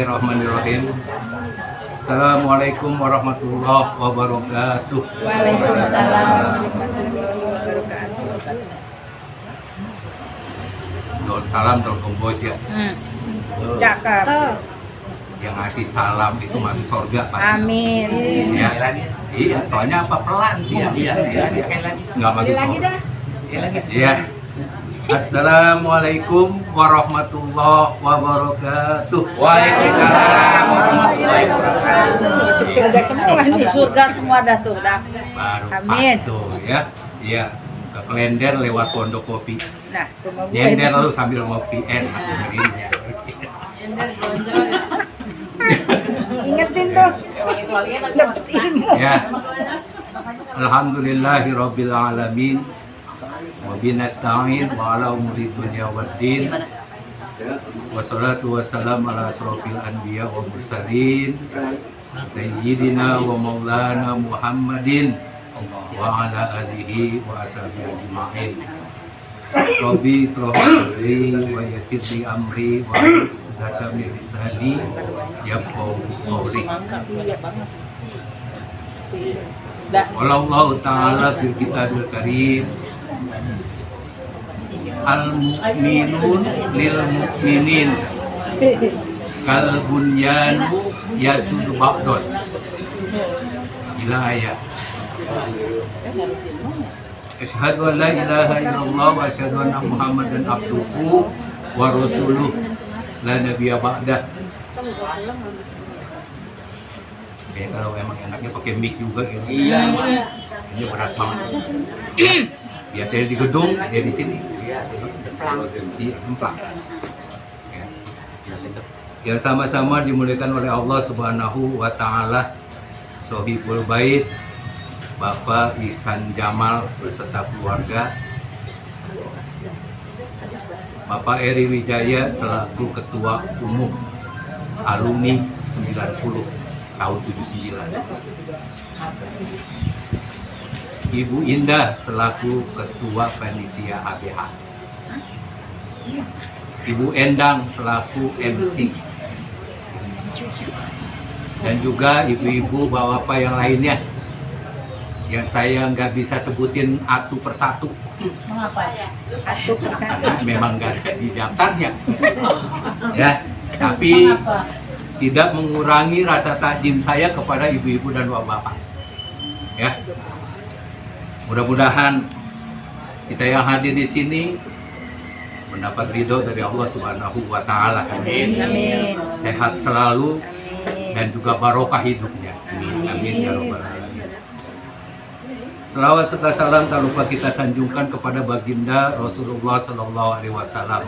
Bismillahirrahmanirrahim. Assalamualaikum warahmatullahi wabarakatuh. Waalaikumsalam warahmatullahi wabarakatuh. Dol salam, dol komboja. Cakep. Yang ngasih salam itu masuk surga pasti. Amin. Ya. Iya, soalnya apa pelan sih? Nggak masuk surga. Iya. Assalamualaikum warahmatullahi wabarakatuh. Waalaikumsalam warahmatullahi wabarakatuh. Masuk surga semua nih. Masuk surga semua dah tuh, dah. Baru Amin. pas tuh ya. Iya. Ke Klender lewat Pondok Kopi. Nah, rumah gue. Nyender lu sambil ngopi enak begini. Ingetin tuh. Dapat ilmu. Ya. Alhamdulillahirabbil alamin. Wa binasta'in wa ala umuri dunya waddin. Wassalatu wassalamu ala asrofil anbiya wa mursalin sayyidina wa maulana Muhammadin wa ala alihi wa ashabihi ajma'in. Rabbi shrah li wa yassir li amri wa hlul min lisani yafqahu qawli. Wallahu ta'ala fil kitabil karim. Al-mu'minun lil mu'minin kal bunyanu yasudu ba'dun. Ila ayat. Asyhadu an la ilaha illallah wa asyhadu anna Muhammadan abduhu wa rasuluh la nabiyya ba'dah. Ya, kalau emang enaknya pakai mic juga gitu. Iya. Ini berat banget. Biasanya di gedung, dia di sini. Di tempat. Ya, sama-sama dimuliakan oleh Allah Subhanahu wa taala. Sohibul Bait Bapak Ihsan Jamal beserta keluarga, Bapak Eri Wijaya selaku Ketua Umum Alumni 90 tahun 79, Ibu Indah selaku Ketua Panitia ABH, Ibu Endang selaku MC, dan juga ibu-ibu bapak-bapak yang lainnya yang saya nggak bisa sebutin satu persatu. Mengapa? Satu persatu. Karena memang nggak ada di daftarnya. Ya, tapi tidak mengurangi rasa takjim saya kepada ibu-ibu dan bapak-bapak. Ya, mudah-mudahan kita yang hadir di sini mendapat ridho dari Allah Subhanahu wa taala. Amin. Sehat selalu dan juga barokah hidupnya. Amin ya rabbal alamin. Selawat serta salam tak lupa kita sanjungkan kepada baginda Rasulullah Sallallahu Alaihi Wasallam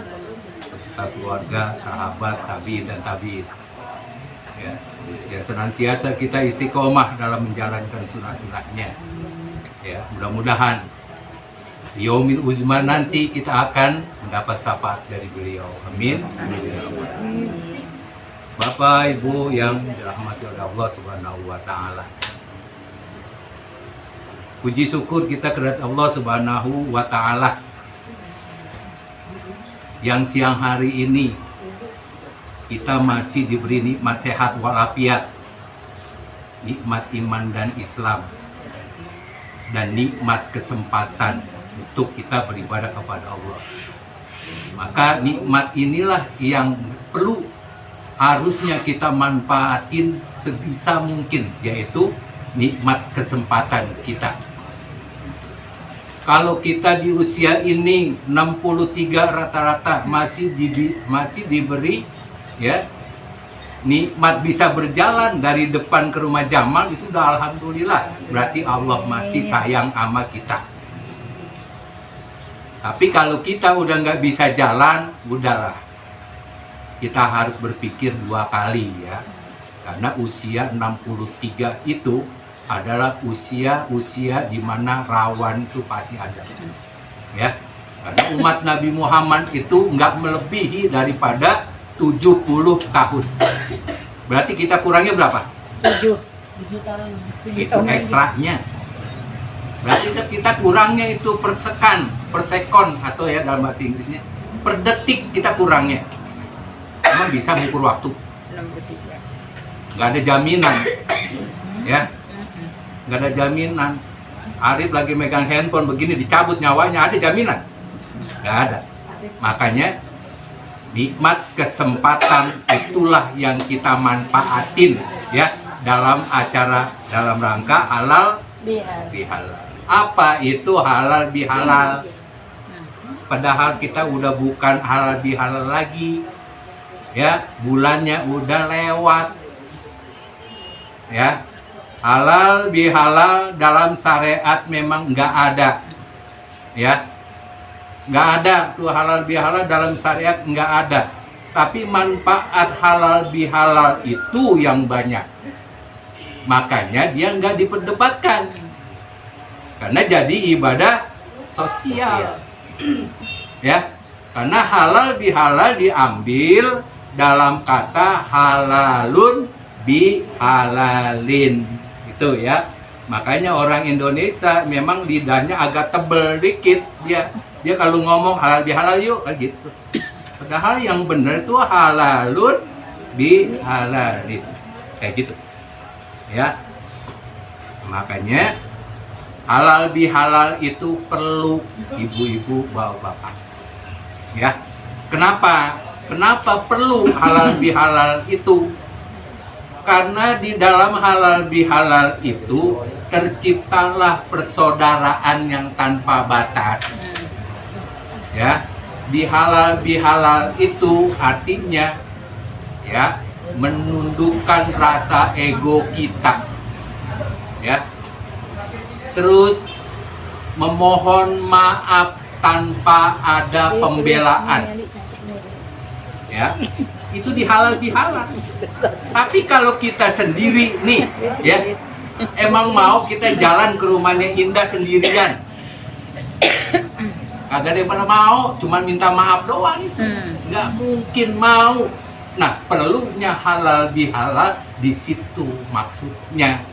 beserta keluarga, sahabat, tabiin dan tabiin. Ya, senantiasa kita istiqomah dalam menjalankan sunnah-sunnahnya. Ya, mudah-mudahan di Yaumil Uzma nanti kita akan mendapat syafaat dari beliau. Amin. Bapak, Ibu yang dirahmati oleh Allah Subhanahu wa taala. Puji syukur kita kepada Allah Subhanahu wa taala yang siang hari ini kita masih diberi nikmat sehat walafiat, nikmat iman dan Islam, dan nikmat kesempatan untuk kita beribadah kepada Allah. Maka nikmat inilah yang perlu harusnya kita manfaatin sebisa mungkin, yaitu nikmat kesempatan kita. Kalau kita di usia ini 63 rata-rata masih diberi ya nikmat bisa berjalan dari depan ke rumah Jamal, itu udah alhamdulillah, berarti Allah masih sayang sama kita. Tapi kalau kita udah nggak bisa jalan, udahlah, kita harus berpikir dua kali ya, karena usia 63 itu adalah usia di mana rawan itu pasti ada, ya. Karena umat Nabi Muhammad itu nggak melebihi daripada 70 tahun. Berarti kita kurangnya berapa? 7 Itu ekstranya. Berarti kita kurangnya itu per sekon atau ya dalam bahasa Inggrisnya per detik kita kurangnya. Emang bisa mengukur waktu? 63. Nggak ada jaminan, ya, nggak ada jaminan. Arif lagi megang handphone begini dicabut nyawanya, ada jaminan? Nggak ada. Makanya nikmat kesempatan itulah yang kita manfaatin, ya, dalam acara dalam rangka halal bihalal. Apa itu halal bihalal? Padahal kita udah bukan halal bihalal lagi, ya, bulannya udah lewat, ya. Halal bihalal dalam syariat memang nggak ada, ya, nggak ada tuh halal bihalal dalam syariat, nggak ada. Tapi manfaat halal bihalal itu yang banyak, makanya dia nggak diperdebatkan karena jadi ibadah sosial, ya. Karena halal bihalal diambil dalam kata halalun bihalalin. Itu ya, makanya orang Indonesia memang lidahnya agak tebel dikit, dia kalau ngomong halal bihalal yuk kan gitu, padahal yang benar itu halalun bihalalin kayak gitu, ya. Makanya halal bihalal itu perlu ibu-ibu bapak-bapak, ya. Kenapa perlu halal bihalal itu? Karena di dalam halal bihalal itu terciptalah persaudaraan yang tanpa batas, ya. Di halal bihalal itu artinya, ya, menundukkan rasa ego kita, ya. Terus memohon maaf tanpa ada pembelaan, ya. Itu di halal bihalal. Tapi kalau kita sendiri nih, ya, emang mau kita jalan ke rumahnya Indah sendirian, kagak ada yang pernah mau, cuman minta maaf doang, nggak mungkin mau. Nah, perlunya halal bihalal di situ maksudnya.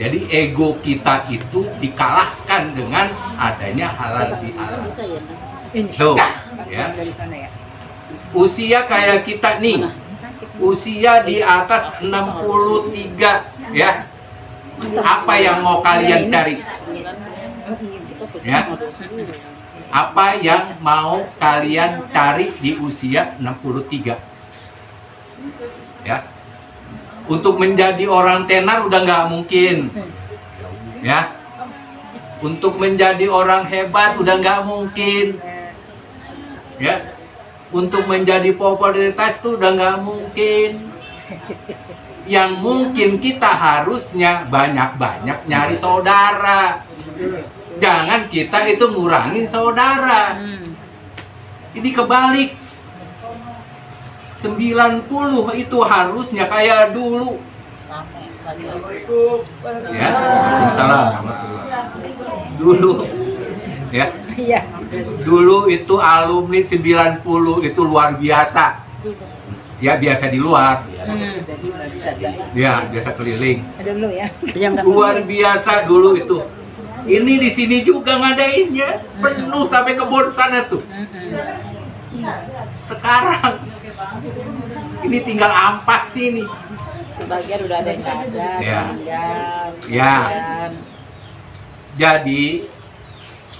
Jadi ego kita itu dikalahkan dengan adanya halal bihalal. Tuh, ya. Usia kayak kita nih, usia di atas 63, ya. Apa yang mau kalian cari? Ya. Apa yang mau kalian cari di usia 63? Ya. Untuk menjadi orang tenar udah nggak mungkin, ya. Untuk menjadi orang hebat udah nggak mungkin, ya. Untuk menjadi popularitas itu udah nggak mungkin. Yang mungkin kita harusnya banyak-banyak nyari saudara. Jangan kita itu ngurangin saudara. Ini kebalik. 90 itu harusnya kayak dulu. Ya, Waalaikumsalam. Dulu, ya. Dulu itu alumni 90 itu luar biasa. Ya, biasa di luar. Ya, biasa keliling. Luar biasa dulu itu. Ini di sini juga ngadainnya, penuh sampai kebun sana tuh. Sekarang ini tinggal ampas sini. Sebagian udah ada yang nggak ada. Ya. Jadi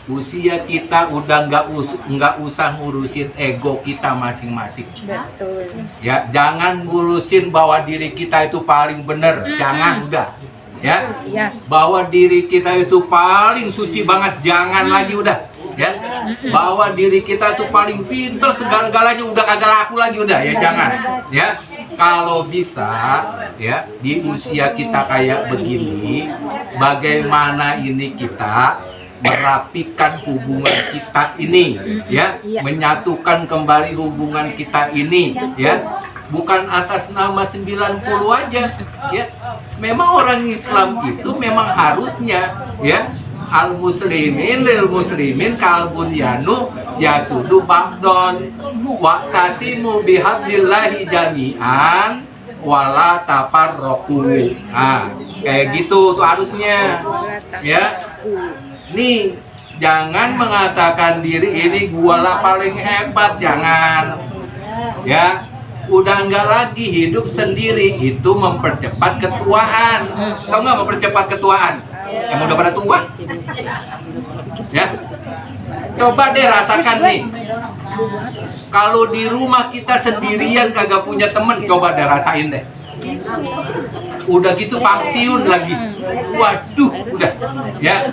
usia kita udah nggak usah ngurusin ego kita masing-masing. Betul. Ya, jangan ngurusin bahwa diri kita itu paling benar. Jangan, udah. Ya. Bahwa diri kita itu paling suci banget, jangan lagi, udah. Ya. Bahwa diri kita itu paling pintar segala-galanya udah kagak laku lagi, udah, ya, jangan. Ya. Kalau bisa, ya, di usia kita kayak begini, bagaimana ini kita merapikan hubungan kita ini, ya, menyatukan kembali hubungan kita ini, ya, bukan atas nama 90 aja, ya. Memang orang Islam itu memang harusnya, ya, al muslimin lil muslimin kalbun yanu yasudu ba'don waqtasimu bihablillahi jami'an wala tafarraqu. Nah, kayak gitu tuh harusnya, ya. Nih, jangan mengatakan diri ini gua lah paling hebat, jangan. Ya, udah nggak lagi hidup sendiri, itu mempercepat ketuaan. Tahu nggak mempercepat ketuaan? Yang udah pada tua, ya. Coba deh rasakan nih. Kalau di rumah kita sendirian kagak punya temen, coba deh rasain deh. Udah gitu pensiun lagi. Waduh, udah. Ya.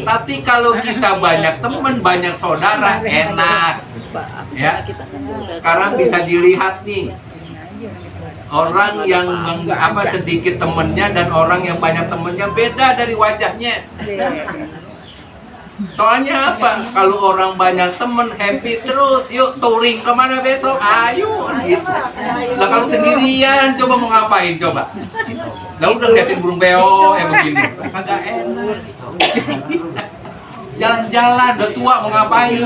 Tapi kalau kita banyak temen, banyak saudara, enak. Ya. Sekarang bisa dilihat nih. Orang yang sedikit temennya dan orang yang banyak temennya beda dari wajahnya. Soalnya apa? Kalau orang banyak temen happy terus, yuk touring kemana besok? Ayo, gitu. Lah kalau sendirian, coba mau ngapain coba? Lah udah liatin burung beo begini, kagak enak. Jalan-jalan, udah tua mau ngapain?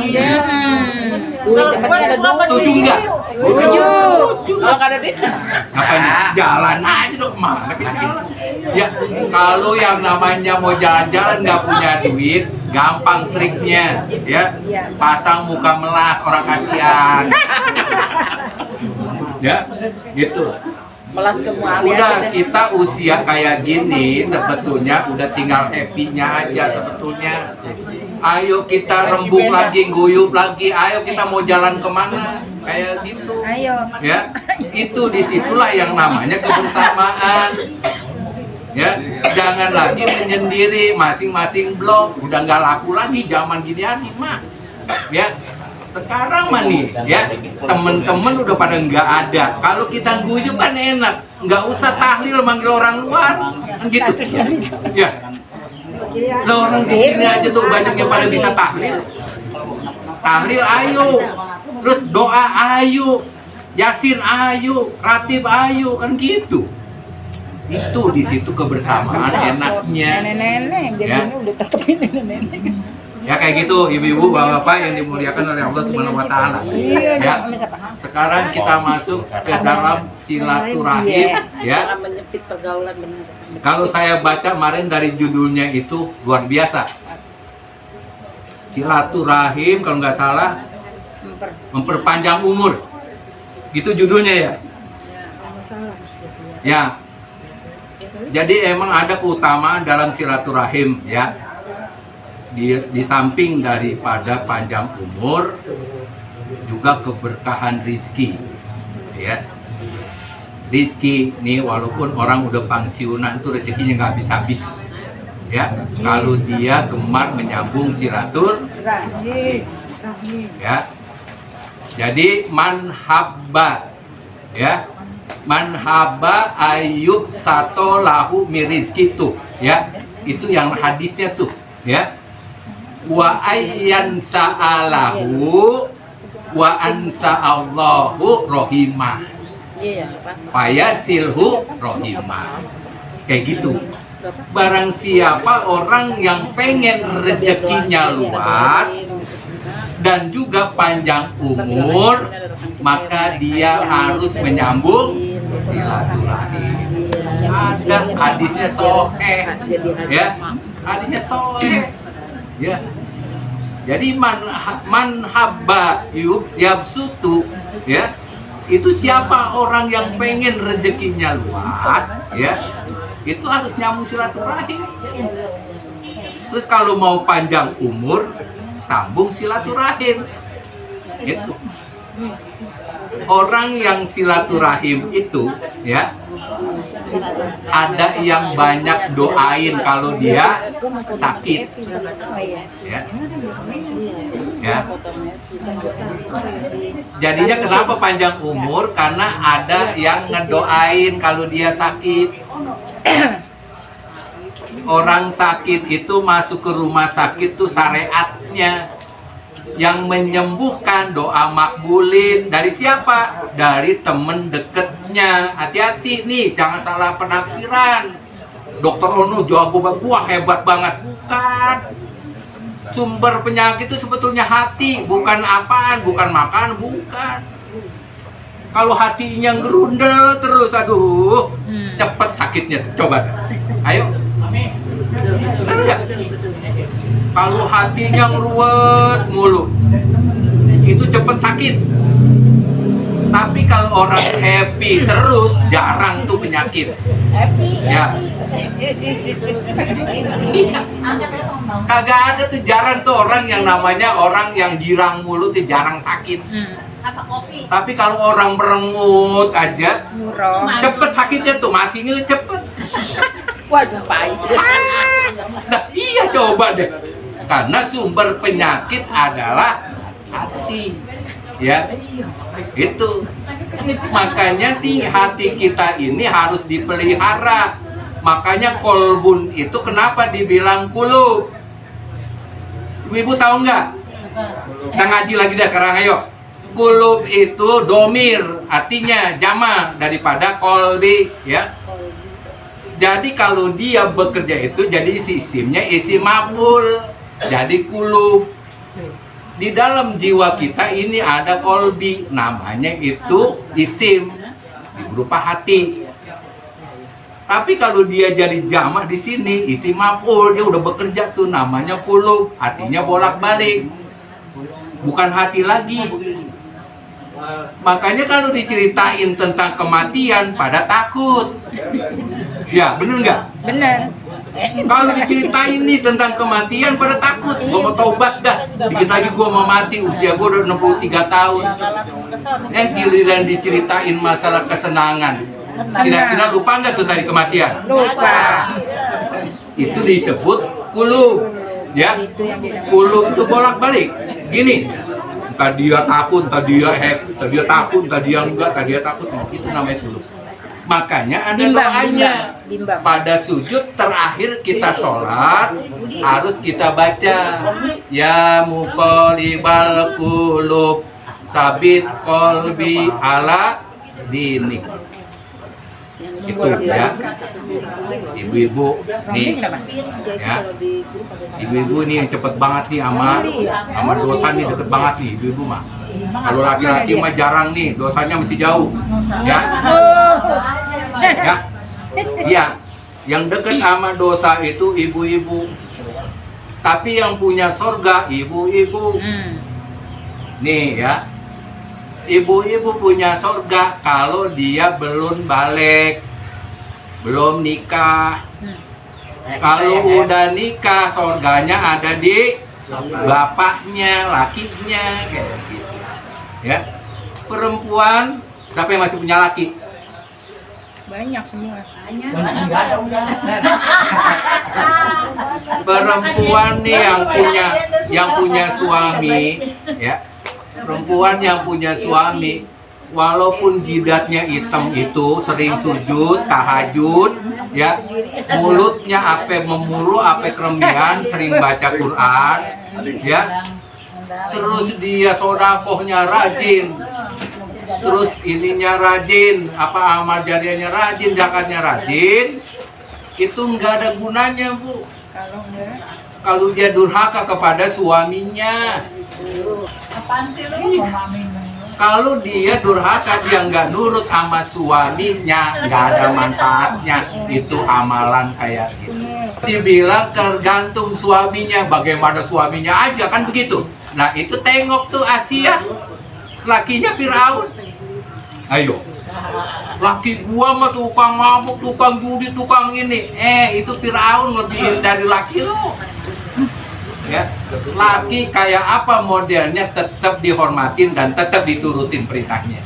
Tujuh enggak? Tujuh. Kalau nggak ada duit, Ngapain? Jalan aja dong, masa kita jalan? Ya, kalau yang namanya mau jalan-jalan nggak punya duit, gampang triknya, ya. Pasang muka melas, orang kasihan. Ya, gitu. melas ke muali Udah aja deh. kita usia kayak gini sebetulnya udah tinggal happy-nya aja sebetulnya. Ayo kita rembuk lagi, guyup lagi. Ayo kita mau jalan kemana? Kayak gitu. Ayo. Ya, itu disitulah yang namanya kebersamaan. Ya, jangan lagi menyendiri, masing-masing blok. Udah nggak laku lagi zaman ginian nih, mah. Ya, sekarang mah nih, ya temen-temen udah pada nggak ada. Kalau kita guyup kan enak, nggak usah tahlil manggil orang luar, kan gitu. Ya, lo orang di sini aja tuh banyak yang pada bisa tahlil. Tahlil ayo, terus doa ayo, yasin ayo, ratib ayo, kan gitu. Itu di situ kebersamaan enaknya. Nenek-nenek, jadi Ya. ini udah tetepin nenek-nenek. Ya kayak gitu, ibu-ibu, bapak-bapak yang dimuliakan oleh Allah Subhanahu wa taala. Iya, Ya. sama siapa? Sekarang kita masuk ke dalam silaturahim, ya. Jangan menyempit pergaulan benar. Kalau saya baca kemarin dari judulnya itu luar biasa. Silaturahim kalau nggak salah memperpanjang umur. Gitu judulnya ya. Ya. Jadi emang ada keutamaan dalam silaturahim ya. Di samping daripada panjang umur juga keberkahan rezeki ya. Rezeki nih walaupun orang udah pensiunan tuh rezekinya nggak habis-habis ya, kalau dia gemar menyambung silaturahim ya. Jadi manhabba ya, manhabba ayub sato lahu mirizki tuh ya, itu yang hadisnya tuh ya. Wa ayyan sa'alahu wa ansa Allahu rohimah Iya, Pak. fayasilhu rohimah. Kayak gitu. Barang siapa orang yang pengen rezekinya luas dan juga panjang umur, maka dia harus menyambung silaturahim. Ada hadisnya soheh ya, hadisnya soheh ya. Jadi man habba yabsutu ya, itu siapa orang yang pengen rezekinya luas ya, itu harus nyambung silaturahim. Terus kalau mau panjang umur, sambung silaturahim. Itu orang yang silaturahim itu ya, ada yang banyak doain kalau dia sakit ya. Ya. Jadinya kenapa panjang umur? Karena ada yang ngedoain kalau dia sakit. Orang sakit itu masuk ke rumah sakit tuh syariatnya. Yang menyembuhkan doa makbulin dari siapa? Dari temen deketnya. Hati-hati nih, jangan salah penafsiran. Dokter Ono jago banget, wah hebat banget. Bukan. Sumber penyakit itu sebetulnya hati, bukan apaan, bukan makan, bukan. Kalau hatinya gerundel terus, aduh, cepet sakitnya. Coba, ayo. Enggak. Kalau hatinya ngeruwet mulu, itu cepet sakit. Tapi kalau orang happy terus, jarang tuh penyakit. Ya. Kagak ada tuh, jarang tuh orang yang namanya orang yang girang mulu tuh jarang sakit. Tapi kalau orang merengut aja, cepet sakitnya tuh, matinya cepet. Wah, ngapain? Nah, iya coba deh. Karena sumber penyakit adalah hati. Ya. Itu. Makanya hati kita ini harus dipelihara. Makanya kolbun itu kenapa dibilang kulub? Ibu tahu nggak? Kita ngaji lagi dah sekarang, ayo. Kulub itu domir, artinya jama daripada kolbi, ya. Jadi kalau dia bekerja itu jadi isimnya isim maf'ul, jadi kulub. Di dalam jiwa kita ini ada kolbi, namanya itu isim, berupa hati. Tapi kalau dia jadi jamak di sini isim maf'ul, dia udah bekerja tuh, namanya kulub, artinya bolak-balik, bukan hati lagi. Makanya kalau diceritain tentang kematian pada takut. Ya, bener nggak? Bener. Kalau diceritain nih tentang kematian pada takut. Gua mau taubat dah. Dikit lagi gua mau mati, usia gua udah 63 tahun. Giliran diceritain masalah kesenangan. Kira-kira lupa nggak tuh tadi kematian? Lupa. Itu disebut kulub. Ya, kulub itu bolak-balik. Gini. Tadi dia takut, tadi dia happy, tadi dia takut, tadi dia enggak, tadi dia takut. Itu namanya kulub. Makanya ada doanya. Pada sujud terakhir kita sholat harus kita baca ya muqallibal qulub sabit qalbi ala dinik. Itu ya. Ibu-ibu nih ya. Ibu-ibu nih yang cepet banget nih sama dosa nih, deket banget nih ibu-ibu mah. Kalau laki-laki mah jarang nih, dosanya masih jauh. Ya. Ya. Iya. Yang deket sama dosa itu ibu-ibu. Tapi yang punya sorga ibu-ibu. Nih ya. Ibu-ibu punya sorga kalau dia belum balik, belum nikah. Kalau udah nikah, sorganya ada di bapaknya, lakinya, kayak gitu. Ya, perempuan, siapa yang masih punya laki? Banyak semua. Perempuan nih yang punya suami, ya. Perempuan yang punya suami, walaupun jidatnya hitam itu sering sujud, tahajud, ya, mulutnya ape memulu, ape keremian, sering baca Quran, ya, terus dia sodakohnya rajin, terus ininya rajin, apa amal jariahnya rajin, zakatnya rajin, itu nggak ada gunanya, Bu. Kalau dia durhaka kepada suaminya. Kalau dia durhaka, dia nggak nurut sama suaminya, nggak ada manfaatnya. Itu amalan kayak gitu. Dibilang tergantung suaminya, bagaimana suaminya aja, kan begitu. Nah itu tengok tuh Asia, lakinya Firaun. Ayo, laki gua mah tukang mabuk, tukang judi, tukang ini. Itu Firaun lebih dari laki lo. Ya, laki kayak apa modelnya tetap dihormatin dan tetap diturutin perintahnya.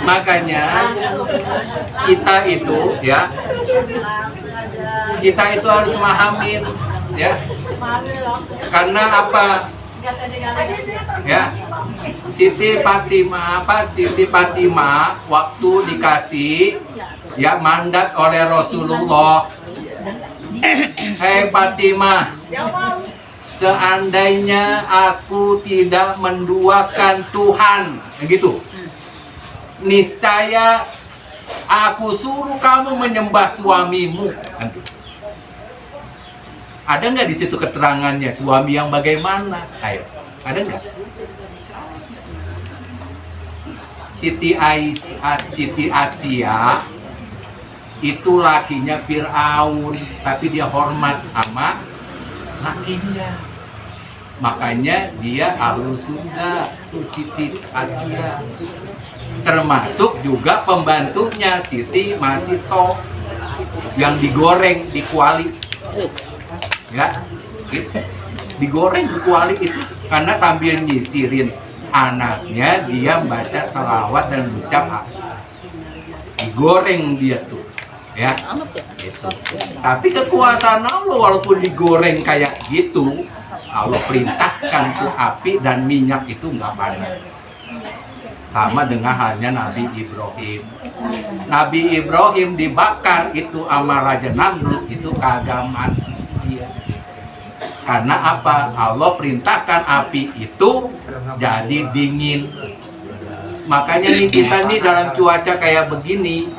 Makanya kita itu ya, kita itu harus memahamin ya. Karena apa? Ya, Siti Fatimah waktu dikasih ya mandat oleh Rasulullah. Hei Fatimah, seandainya aku tidak menduakan Tuhan, gitu, niscaya aku suruh kamu menyembah suamimu. Ada nggak di situ keterangannya suami yang bagaimana? Ayo, ada nggak? Siti Asia itu lakinya Firaun, tapi dia hormat sama lakinya. Makanya dia Ahlus Sunda, Siti Asia. Termasuk juga pembantunya Siti Masito yang digoreng di kuali. Ya, gitu. Digoreng di kuali itu karena sambil nyisirin anaknya dia baca selawat dan ucap digoreng dia tuh, ya. Gitu. Tapi kekuasaan Allah walaupun digoreng kayak gitu, Allah perintahkan tuh api dan minyak itu nggak panas. Sama dengan halnya Nabi Ibrahim. Nabi Ibrahim dibakar itu sama Raja Namrud itu kagak mati dia. Karena apa? Allah perintahkan api itu jadi dingin. Makanya nih kita nih dalam cuaca kayak begini,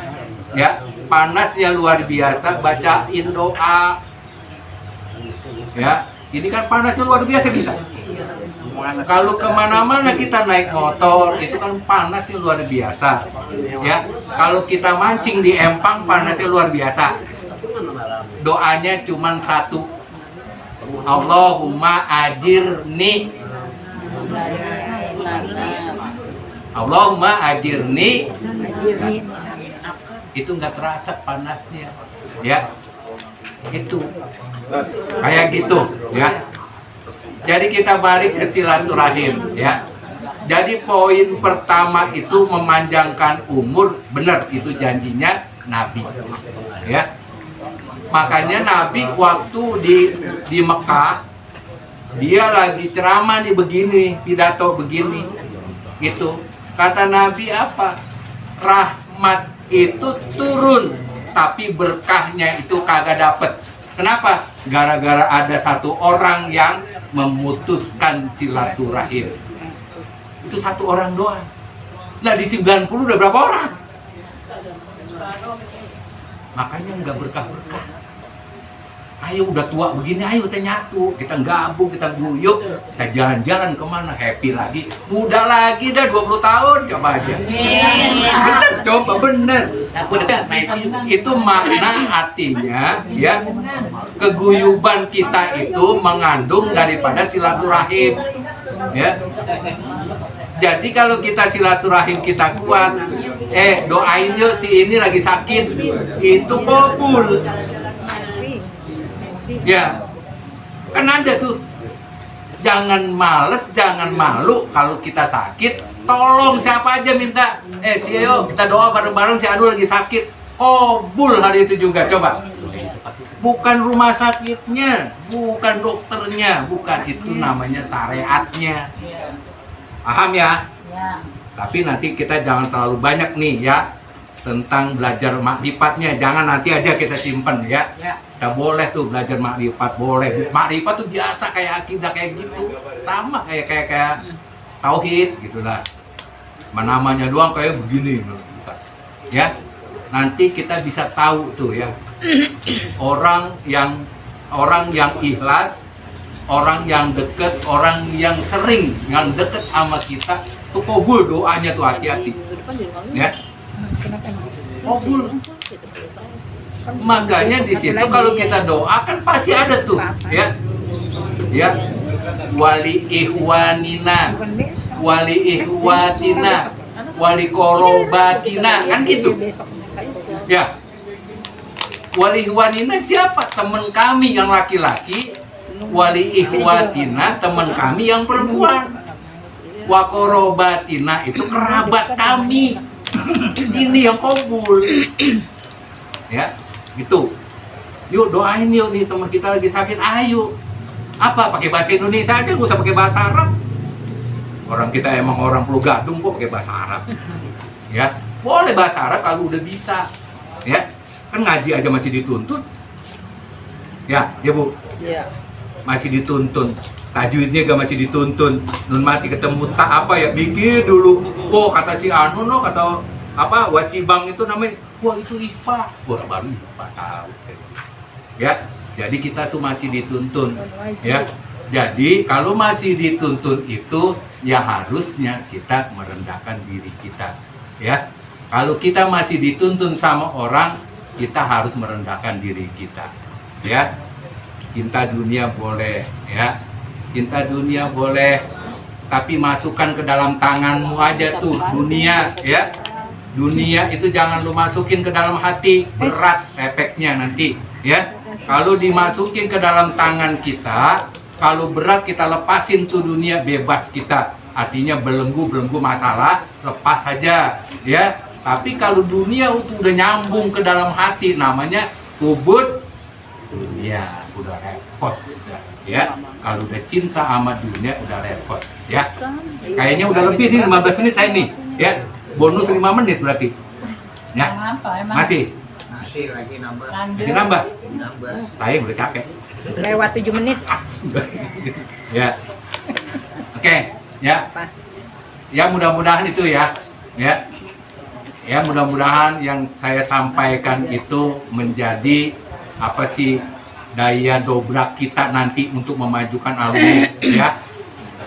ya panasnya luar biasa, bacain doa. Ya, ini kan panasnya luar biasa kita. Kalau kemana-mana kita naik motor itu kan panasnya luar biasa. Ya, kalau kita mancing di empang panasnya luar biasa. Doanya cuman satu. Allahumma ajirni. Allahumma ajirni. Itu nggak terasa panasnya. Ya, itu kayak gitu. Ya. Jadi kita balik ke silaturahim, ya. Jadi poin pertama itu memanjangkan umur, benar itu janjinya Nabi, ya. Makanya Nabi waktu di Mekah dia lagi ceramah nih begini, pidato begini, itu kata Nabi apa? Rahmat itu turun, tapi berkahnya itu kagak dapet. Kenapa? Gara-gara ada satu orang yang memutuskan silaturahim. Itu satu orang doang. Nah di 90 udah berapa orang? Makanya nggak berkah-berkah. Ayo udah tua begini, ayo kita nyatu, kita gabung, kita guyup, kita jalan-jalan kemana, happy lagi, muda lagi dah 20 tahun, coba aja. Bener, coba bener. Itu makna artinya, ya keguyuban kita itu mengandung daripada silaturahim, ya. Jadi kalau kita silaturahim kita kuat, doain yuk si ini lagi sakit, itu kabul. Ya, kan ada tuh. Jangan males, jangan malu kalau kita sakit. Tolong siapa aja minta. Ayo kita doa bareng-bareng si Anu lagi sakit. Kabul hari itu juga, coba. Bukan rumah sakitnya, bukan dokternya, bukan itu namanya syariatnya. Paham ya? Tapi nanti kita jangan terlalu banyak nih ya tentang belajar makrifatnya. Jangan nanti aja kita simpen ya. Kita boleh tuh belajar makrifat, boleh. Makrifat tuh biasa kayak akidah kayak gitu, sama kayak tauhid gitulah. Namanya doang kayak begini, ya. Nanti kita bisa tahu tuh ya, orang yang ikhlas, orang yang deket, orang yang sering, yang deket sama kita, tuh kabul doanya tuh, hati-hati, ya. Kabul. Makanya di situ kalau kita doa kan pasti ada tuh, ya, wali ikhwanina, wali ikhwatina, wali korobatina, kan gitu, ya. Wali ikhwanina siapa? Teman kami yang laki-laki. Wali ikhwatina teman kami yang perempuan. Wakorobatina itu kerabat kami. Ini yang kabul, ya. Gitu. Yuk doain yuk nih teman kita lagi sakit. Ayo. Apa? Pakai bahasa Indonesia aja, gak usah pakai bahasa Arab. Orang kita emang orang Pulau Gadung kok pakai bahasa Arab. Ya, boleh bahasa Arab kalau udah bisa. Ya, kan ngaji aja masih dituntut. Ya Bu. Iya. Masih dituntun. Tajwidnya gak masih dituntun. Nun mati ketemu tak apa ya, bikin dulu. Oh kata si Anu no, kata apa wacibang itu namanya. Wah itu IPA, wah baru IPA tahu. Ya, jadi kita tuh masih dituntun, ya. Jadi kalau masih dituntun itu, ya harusnya kita merendahkan diri kita, ya. Kalau kita masih dituntun sama orang, kita harus merendahkan diri kita, ya. Cinta dunia boleh, ya. cinta dunia boleh, tapi masukkan ke dalam tanganmu aja tuh dunia, ya. Dunia itu jangan lu masukin ke dalam hati, berat efeknya nanti, ya. Kalau dimasukin ke dalam tangan kita, kalau berat kita lepasin tuh dunia, bebas kita. Artinya belenggu masalah, lepas saja, ya. Tapi kalau dunia itu udah nyambung ke dalam hati, namanya kubur dunia, udah repot, ya. Kalau udah cinta sama dunia udah repot, ya. Kayaknya udah lebih nih 15 menit saya nih, ya. Bonus 5 menit berarti. Ya. Masih lagi nambah. masih nambah. Saya udah capek. Lewat 7 menit. Ya. Oke, ya. Ya mudah-mudahan itu ya. Ya. Ya mudah-mudahan yang saya sampaikan itu menjadi apa sih daya dobrak kita nanti untuk memajukan alumni, ya.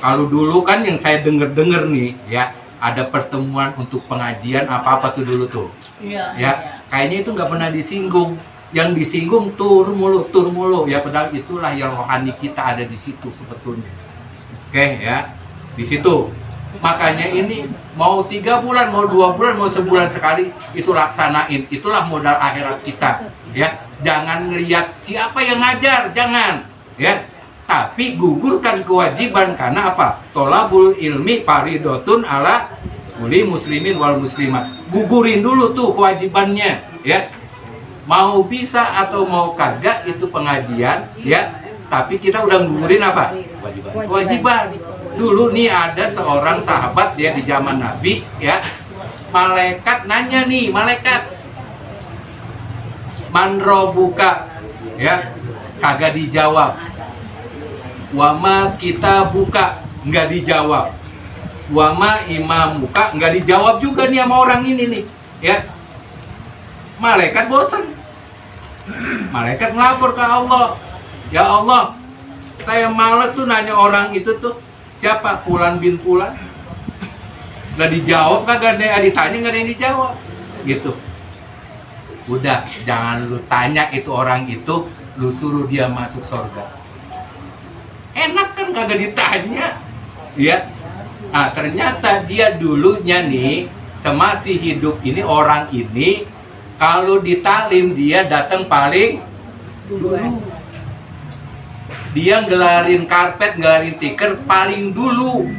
Kalau dulu kan yang saya dengar nih, ya, ada pertemuan untuk pengajian apa-apa tuh dulu tuh. Iya. Ya, kayaknya itu nggak pernah disinggung. Yang disinggung tur mulu. Ya, padahal itulah yang rohani kita ada di situ sebetulnya. Oke, ya, di situ. Makanya ini mau 3 bulan, mau 2 bulan, mau sebulan sekali itu laksanain. Itulah modal akhirat kita. Ya, jangan ngelihat siapa yang ngajar, jangan. Ya, tapi gugurkan kewajiban karena apa? Tolabul ilmi faridotun ala kulli muslimin wal muslimat. Gugurin dulu tuh kewajibannya, ya. Mau bisa atau mau kagak itu pengajian, ya. Tapi kita udah gugurin apa? Kewajiban. Dulu nih ada seorang sahabat ya di zaman Nabi, ya. Malaikat nanya nih, malaikat. Manrobuka, ya. Kagak dijawab. Wama kita buka, nggak dijawab. Wama imam buka, nggak dijawab juga nih sama orang ini nih, ya. Malaikat bosan. Malaikat ngelapor ke Allah, ya Allah, saya males tuh nanya orang itu tuh siapa, Fulan bin Fulan. Nggak dijawab, kagak ada yang ditanya, nggak ada yang dijawab, gitu. Udah, jangan lu tanya itu orang itu, lu suruh dia masuk surga. Enak kan kagak ditanya, ya. Nah, ternyata dia dulunya nih semasih hidup ini orang ini kalau ditalim dia datang paling dulu. Dia ngelarin karpet, ngelarin tikar paling dulu.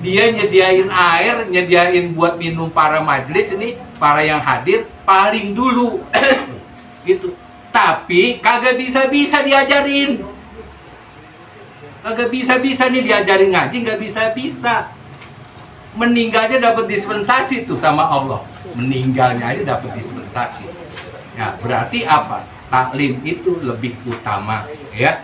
Dia nyediain air, nyediain buat minum para majelis ini, para yang hadir paling dulu. Gitu. Tapi kagak bisa-bisa diajarin. Kagak bisa-bisa nih diajarin ngaji, nggak bisa-bisa. Meninggalnya dapat dispensasi tuh sama Allah. Meninggalnya aja dapat dispensasi. Nah, berarti apa? Taklim itu lebih utama, ya.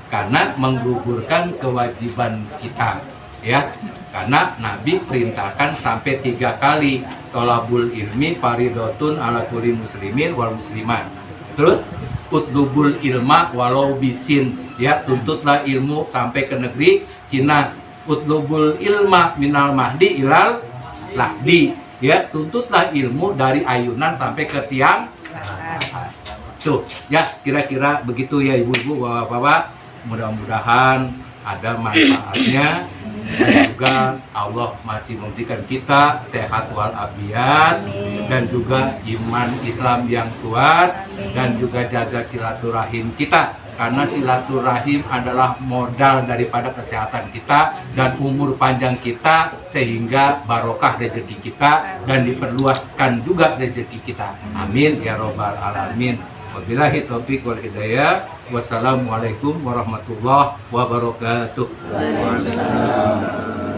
Karena menggugurkan kewajiban kita, ya. Karena Nabi perintahkan sampai 3 kali. Tolabul ilmi faridotun ala kulli muslimin wal muslimat. Terus utlubul ilma walau bisin, ya, tuntutlah ilmu sampai ke negeri Cina. Utlubul ilma minal mahdi ilal lahdi, ya, tuntutlah ilmu dari ayunan sampai ke tiang. Tuh, ya, kira-kira begitu ya ibu-ibu, bapak-bapak. Mudah-mudahan ada manfaatnya. Dan juga Allah masih memberikan kita sehat walafiat dan juga iman Islam yang kuat dan juga jaga silaturahim kita, karena silaturahim adalah modal daripada kesehatan kita dan umur panjang kita, sehingga barokah rezeki kita dan diperluaskan juga rezeki kita. Amin ya robbal alamin. Wabillahi taufiq wal hidayah. Wassalamualaikum warahmatullahi wabarakatuh. Waalaikumsalam.